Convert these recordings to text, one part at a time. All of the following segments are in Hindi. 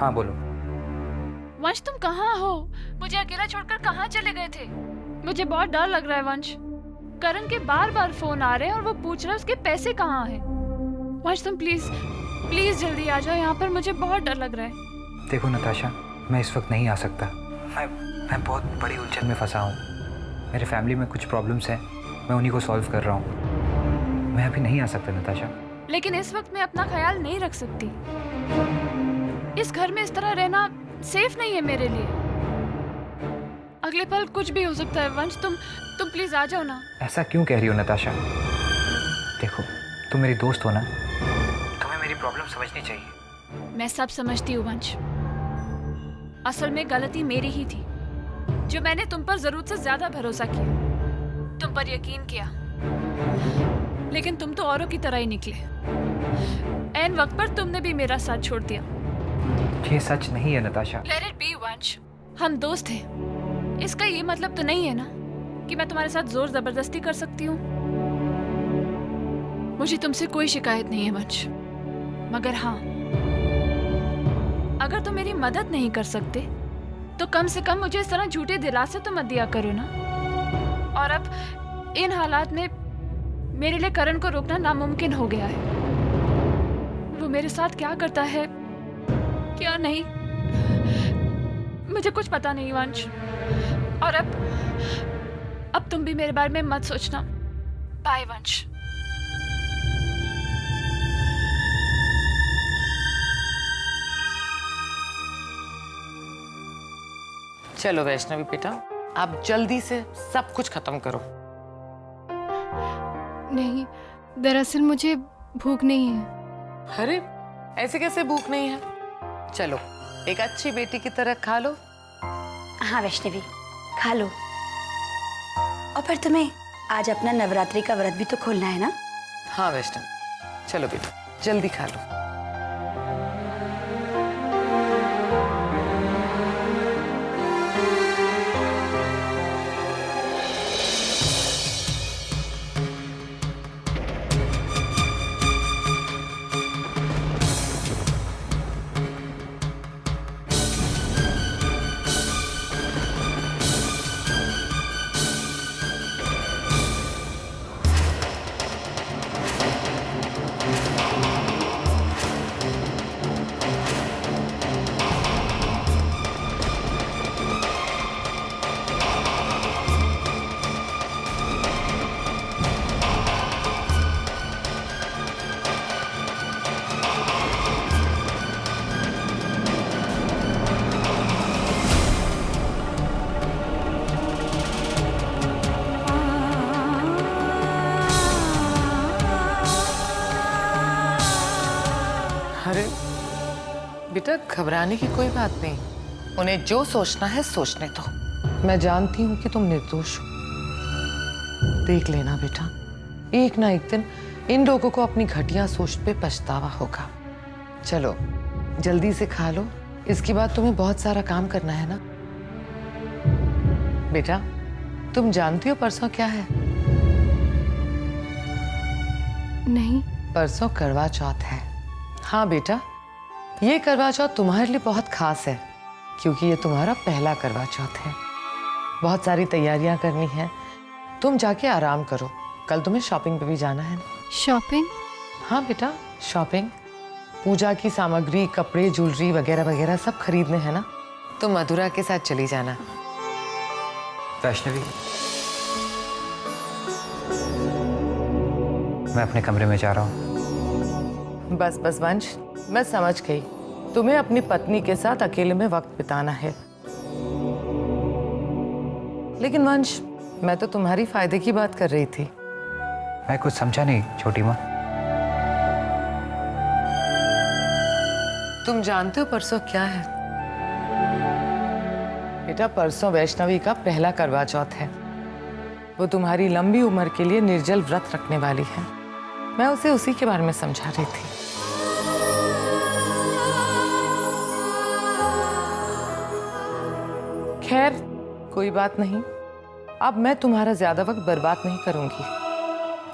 हाँ बोलो। वंश तुम कहाँ हो? मुझे अकेला छोड़कर कहाँ चले गए थे? मुझे बहुत डर लग रहा है वंश। करण के बार बार फोन आ रहे हैं और वो पूछ रहा है उसके पैसे कहाँ हैं। वंश तुम प्लीज प्लीज जल्दी आ जाओ यहाँ पर, मुझे बहुत डर लग रहा है। देखो नताशा, मैं इस वक्त नहीं आ सकता। मैं बहुत बड़ी उलझन में फंसा हूँ। मेरे फैमिली में कुछ प्रॉब्लम्स हैं, मैं उन्हीं को सॉल्व कर रहा हूँ। मैं अभी नहीं आ सकता नताशा। लेकिन इस वक्त मैं अपना ख्याल नहीं रख सकती। इस घर में इस तरह रहना सेफ नहीं है मेरे लिए। अगले पल कुछ भी हो सकता है। वंश तुम प्लीज आ जाओ ना। ऐसा क्यों कह रही हो नताशा? देखो, तुम मेरी दोस्त हो ना, तुम्हें मेरी प्रॉब्लम समझनी चाहिए। मैं सब समझती हूँ वंश। असल में गलती मेरी ही थी, जो मैंने तुम पर जरूरत से ज्यादा भरोसा किया, तुम पर यकीन किया। लेकिन तुम तो औरों की तरह ही निकले। ऐन वक्त पर तुमने भी मेरा साथ छोड़ दिया। ये सच नहीं है नताशा। Let it be वंश, हम दोस्त हैं। इसका ये मतलब तो नहीं है ना कि मैं तुम्हारे साथ जोर जबरदस्ती कर सकती हूँ। मुझे तुमसे कोई शिकायत नहीं है वंश, मगर हाँ, अगर तुम मेरी मदद नहीं कर सकते तो कम से कम मुझे इस तरह झूठे दिलासे तो मत दिया करो ना। और अब इन हालात में मेरे लिए करण को रोकना नामुमकिन हो गया है। वो मेरे साथ क्या करता है क्या नहीं, मुझे कुछ पता नहीं वंश। और अब तुम भी मेरे बारे में मत सोचना। बाय वंश। चलो वैष्णवी बेटा, आप जल्दी से सब कुछ खत्म करो। नहीं, दरअसल मुझे भूख नहीं है। अरे ऐसे कैसे भूख नहीं है? चलो एक अच्छी बेटी की तरह खा लो। हाँ वैष्णवी, खा लो। और फिर तुम्हें आज अपना नवरात्रि का व्रत भी तो खोलना है ना? हाँ वैष्णवी, चलो बेटा जल्दी खा लो। अरे बेटा घबराने की कोई बात नहीं, उन्हें जो सोचना है सोचने दो। मैं जानती हूँ कि तुम निर्दोष हो। देख लेना बेटा, एक ना एक दिन इन लोगों को अपनी घटिया सोच पे पछतावा होगा। चलो जल्दी से खा लो, इसके बाद तुम्हें बहुत सारा काम करना है ना। बेटा तुम जानती हो परसों क्या है? नहीं। परसों करवा चौथ है। हाँ बेटा, ये करवा चौथ तुम्हारे लिए बहुत खास है, क्योंकि ये तुम्हारा पहला करवा चौथ है। बहुत सारी तैयारियां करनी है। तुम जाके आराम करो, कल तुम्हें शॉपिंग पे भी जाना है। शॉपिंग? हाँ बेटा, शॉपिंग, पूजा की सामग्री, कपड़े, ज्वेलरी वगैरह वगैरह सब खरीदने हैं ना। तुम मधुरा के साथ चली जाना। वैष्णवी, मैं अपने कमरे में जा रहा हूँ। बस बस वंश, मैं समझ गई, तुम्हें अपनी पत्नी के साथ अकेले में वक्त बिताना है। लेकिन वंश, मैं तो तुम्हारी फायदे की बात कर रही थी। मैं कुछ समझा नहीं छोटी माँ। तुम जानते हो परसों क्या है? बेटा परसों वैष्णवी का पहला करवा चौथ है। वो तुम्हारी लंबी उम्र के लिए निर्जल व्रत रखने वाली है। मैं उसे उसी के बारे में समझा रही थी। खैर कोई बात नहीं, अब मैं तुम्हारा ज्यादा वक्त बर्बाद नहीं करूंगी।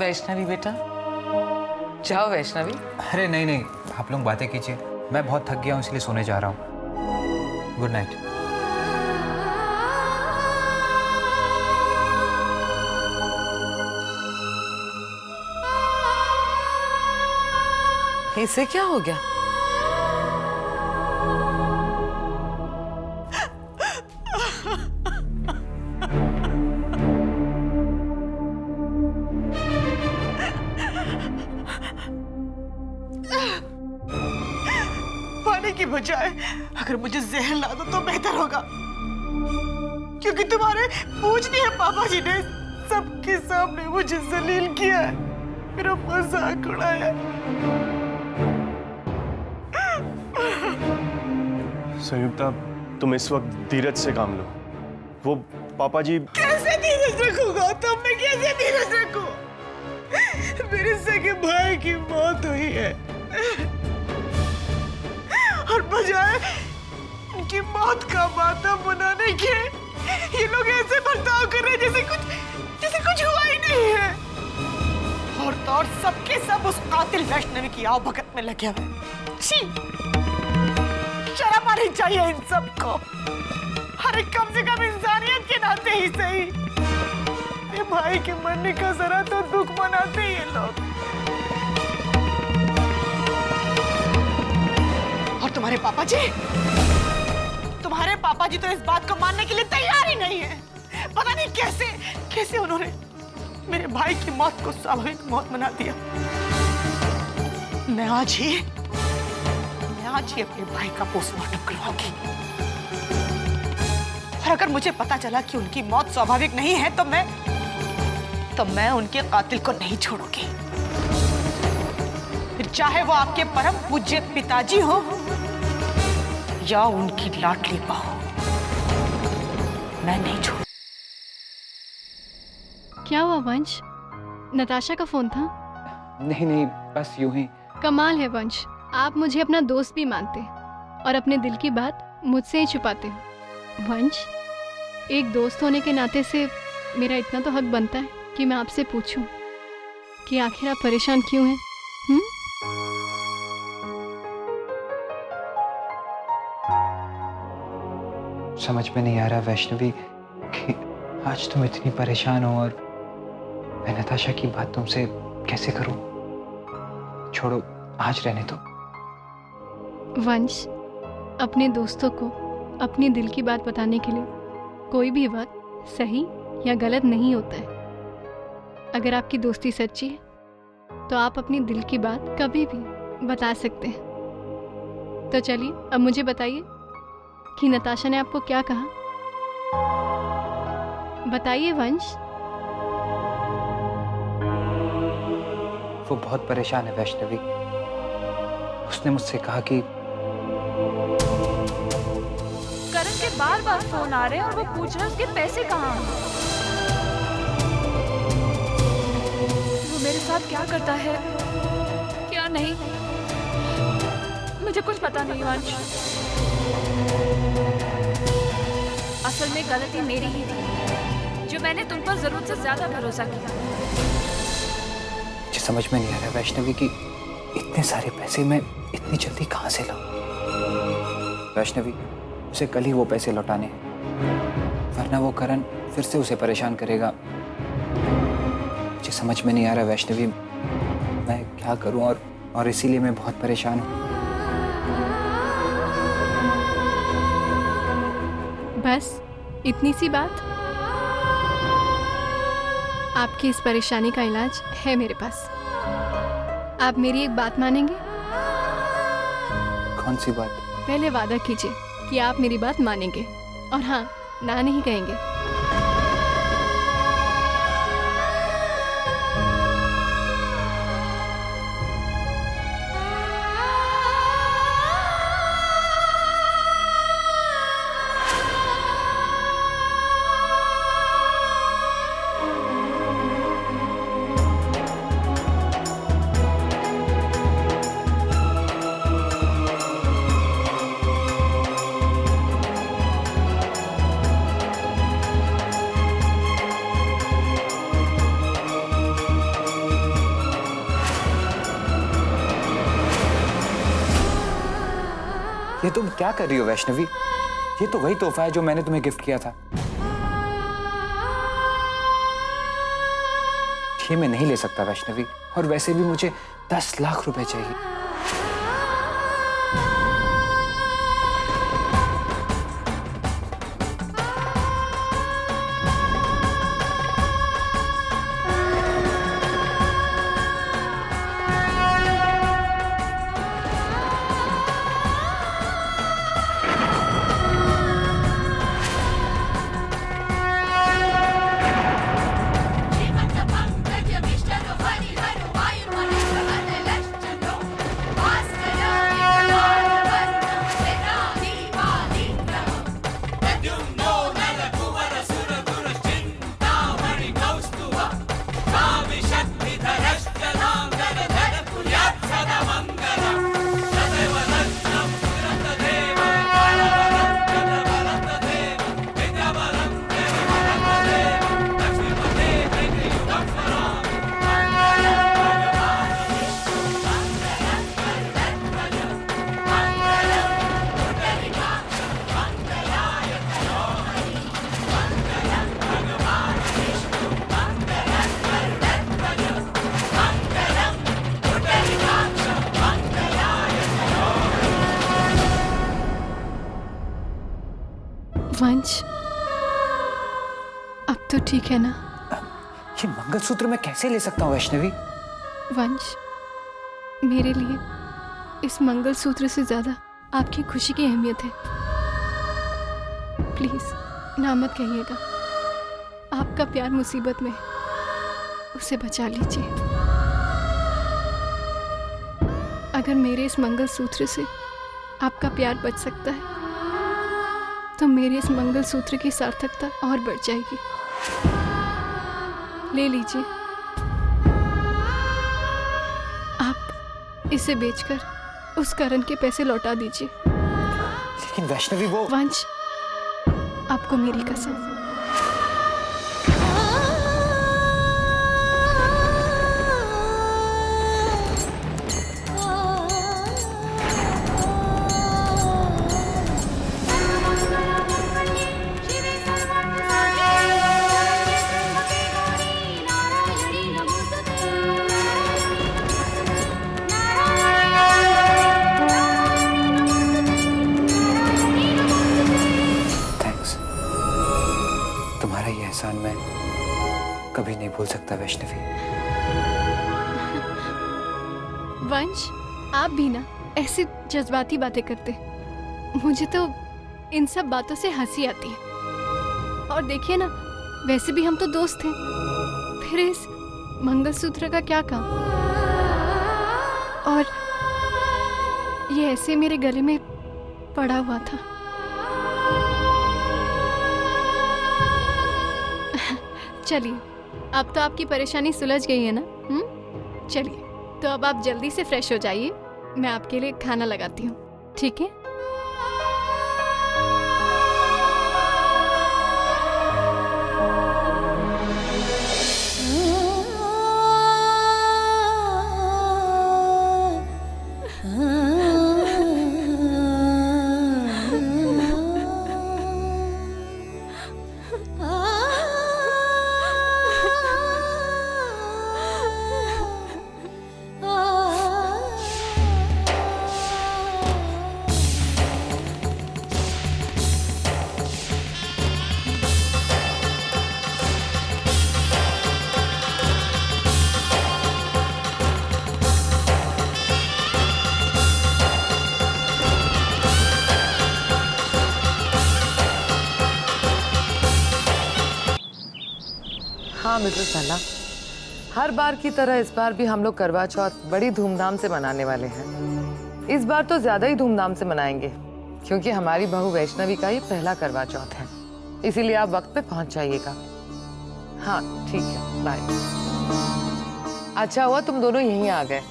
वैष्णवी बेटा, जाओ वैष्णवी। अरे नहीं नहीं, आप लोग बातें कीजिए, मैं बहुत थक गया हूँ इसलिए सोने जा रहा हूँ। Good night. इसे क्या हो गया? पानी की बजाय अगर मुझे जहर ला दो तो बेहतर होगा, क्योंकि तुम्हारे पूजनीय पापा जी ने सबके सामने मुझे जलील किया है, मेरा मजाक उड़ाया। संयुक्ता, तुम इस वक्त धीरज से काम लो। वो पापा जी। कैसे धीरज रखूंगा? तुम मैं कैसे धीरज रखूं? मेरे सगे भाई की मौत हुई है और बजाय उनकी मौत का मातम मनाने के ये लोग ऐसे बर्ताव कर रहे हैं जैसे कुछ हुआ ही नहीं है। और तो और सबके सब उस कातिल वैष्णवी की आओ भगत में लगे हुए। छी, शर्म आनी चाहिए इन सबको। अरे कम से कम इंसानियत के नाते ही सही ये भाई के मरने का जरा तो दुख मनाते ये लोग। और तुम्हारे पापा जी तो इस बात को मानने के लिए तैयार ही नहीं है। पता नहीं कैसे उन्होंने मेरे भाई की मौत को स्वाभाविक मौत बना दिया। मैं आज ही अपने भाई का पोस्टमार्टम करवाऊंगी और अगर मुझे पता चला कि उनकी मौत स्वाभाविक नहीं है तो मैं उनके कातिल को नहीं छोड़ूंगी। फिर चाहे वो आपके परम पूज्य पिताजी हो या उनकी लाडली बहू, मैं नहीं छोड़। क्या हुआ वंश? नताशा का फोन था? नहीं, बस यूं ही। कमाल है वंश, आप मुझे अपना दोस्त भी मानते और अपने दिल की बात मुझसे ही छुपाते हो। वंश, एक दोस्त होने के नाते से मेरा इतना तो हक बनता है कि मैं आपसे पूछूं कि आखिर आप परेशान क्यों हैं? समझ में नहीं आ रहा वैष्णवी कि आज तुम इतनी परेशान हो और मैं नताशा की बात तुमसे कैसे करूं। छोड़ो, आज रहने दो। वंश, अपने दोस्तों को अपनी दिल की बात बताने के लिए कोई भी वक्त सही या गलत नहीं होता है। अगर आपकी दोस्ती सच्ची है तो आप अपनी दिल की बात कभी भी बता सकते हैं। तो चलिए अब मुझे बताइए कि नताशा ने आपको क्या कहा। बताइए वंश। वो बहुत परेशान है वैष्णवी। उसने मुझसे कहा कि करण के बार फोन आ रहे हैं और वो पूछ रहा है उसके पैसे कहाँ हैं। वो मेरे साथ क्या करता है क्या नहीं, मुझे कुछ पता नहीं वंश। असल में गलती मेरी ही थी जो मैंने तुम पर जरूरत से ज्यादा भरोसा किया। मुझे समझ में नहीं आ रहा वैष्णवी कि इतने सारे पैसे मैं इतनी जल्दी कहाँ से लाऊं। वैष्णवी, उसे कल ही वो पैसे लौटाने हैं, वरना वो करण फिर से उसे परेशान करेगा। मुझे समझ में नहीं आ रहा वैष्णवी मैं क्या करूं और इसीलिए मैं बहुत परेशान हूं। बस इतनी सी बात? आपकी इस परेशानी का इलाज है मेरे पास। आप मेरी एक बात मानेंगे? कौन सी बात? पहले वादा कीजिए कि आप मेरी बात मानेंगे और हाँ, ना नहीं कहेंगे। ये तुम क्या कर रही हो वैष्णवी? ये तो वही तोहफा है जो मैंने तुम्हें गिफ्ट किया था। ये मैं नहीं ले सकता वैष्णवी, और वैसे भी मुझे 10 लाख रुपए चाहिए। वंश, अब तो ठीक है ना? ये मंगलसूत्र मैं कैसे ले सकता हूँ वैष्णवी? वंश, मेरे लिए इस मंगलसूत्र से ज्यादा आपकी खुशी की अहमियत है। प्लीज ना मत कहिएगा। आपका प्यार मुसीबत में है, उसे बचा लीजिए। अगर मेरे इस मंगलसूत्र से आपका प्यार बच सकता है तो मेरे इस मंगलसूत्र की सार्थकता और बढ़ जाएगी। ले लीजिए। आप इसे बेचकर उस करण के पैसे लौटा दीजिए। लेकिन वैष्णवी वो वंश, आपको मेरी कसम। तुम्हारा ये एहसान मैं कभी नहीं भूल सकता वैष्णवी। वंश, आप भी ना ऐसी जज्बाती बातें करते, मुझे तो इन सब बातों से हंसी आती है। और देखिए ना, वैसे भी हम तो दोस्त हैं, फिर इस मंगलसूत्र का क्या काम? और ये ऐसे मेरे गले में पड़ा हुआ था। चलिए, अब तो आपकी परेशानी सुलझ गई है ना? चलिए, तो अब आप जल्दी से फ्रेश हो जाइए, मैं आपके लिए खाना लगाती हूँ, ठीक है? हाँ मित्र सना, हर बार की तरह इस बार भी हम लोग करवा चौथ बड़ी धूमधाम से मनाने वाले हैं। इस बार तो ज्यादा ही धूमधाम से मनाएंगे क्योंकि हमारी बहू वैष्णवी का ये पहला करवा चौथ है, इसीलिए आप वक्त पे पहुंच जाइएगा। हाँ ठीक है, बाय। अच्छा हुआ तुम दोनों यहीं आ गए,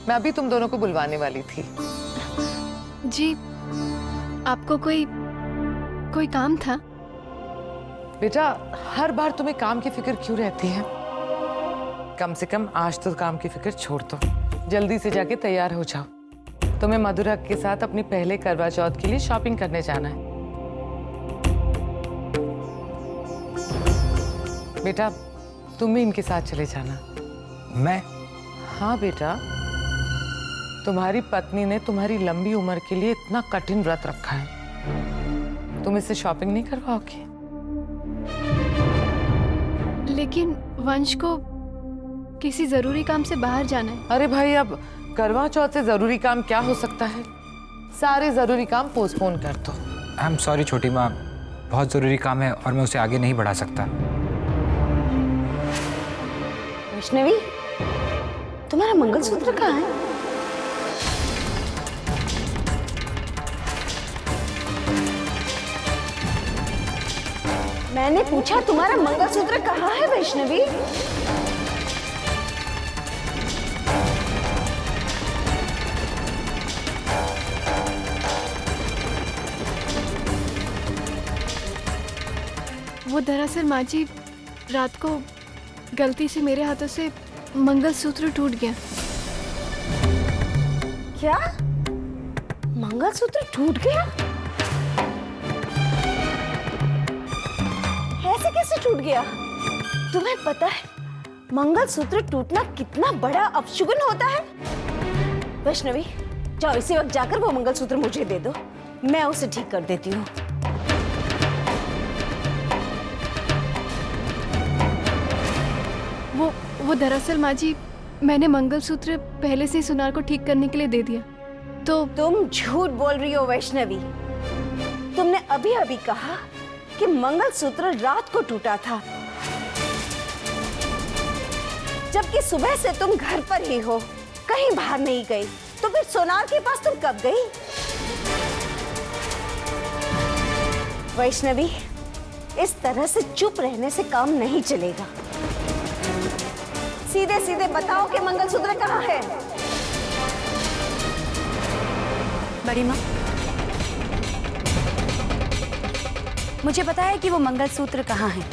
मैं अभी तुम दोनों को बुलवाने वाली थी। जी, आपको कोई काम था? बेटा, हर बार तुम्हें काम की फिक्र क्यों रहती है? कम से कम आज तो काम की फिक्र छोड़ दो, जल्दी से जाके तैयार हो जाओ। तुम्हें मधुरा के साथ अपनी पहले करवा चौथ के लिए शॉपिंग करने जाना है। बेटा तुम भी इनके साथ चले जाना। मैं? हाँ बेटा, तुम्हारी पत्नी ने तुम्हारी लंबी उम्र के लिए इतना कठिन व्रत रखा है, तुम इससे शॉपिंग नहीं करवाओगे? लेकिन वंश को किसी जरूरी काम से बाहर जाना है। अरे भाई, अब करवा चौथ से जरूरी काम क्या हो सकता है? सारे जरूरी काम पोस्टपोन कर दो। आई एम सॉरी छोटी माँ, बहुत ज़रूरी काम है और मैं उसे आगे नहीं बढ़ा सकता। वैष्णवी, तुम्हारा मंगलसूत्र कहाँ है? मैंने पूछा तुम्हारा मंगलसूत्र कहाँ है वैष्णवी? वो दरअसल माँ जी, रात को गलती से मेरे हाथों से मंगलसूत्र टूट गया। क्या? मंगलसूत्र टूट गया? ऐसे कैसे टूट गया? तुम्हें पता है मंगलसूत्र टूटना कितना बड़ा अपशुगन होता है? वैष्णवी, जाओ इसी वक्त जाकर वो मंगलसूत्र मुझे दे दो, मैं उसे ठीक कर देती हूँ। वो दरअसल माँ जी, मैंने मंगलसूत्र पहले से ही सुनार को ठीक करने के लिए दे दिया। तो तुम झूठ बोल रही हो वैष्णवी। तुमने अभी अभी कहा कि मंगलसूत्र रात को टूटा था, जबकि सुबह से तुम घर पर ही हो, कहीं बाहर नहीं गई। तो फिर सोनार के पास तुम कब गई? वैष्णवी, इस तरह से चुप रहने से काम नहीं चलेगा। सीधे सीधे बताओ कि मंगलसूत्र कहाँ है? बड़ी माँ, मुझे पता है कि वो मंगलसूत्र कहाँ है।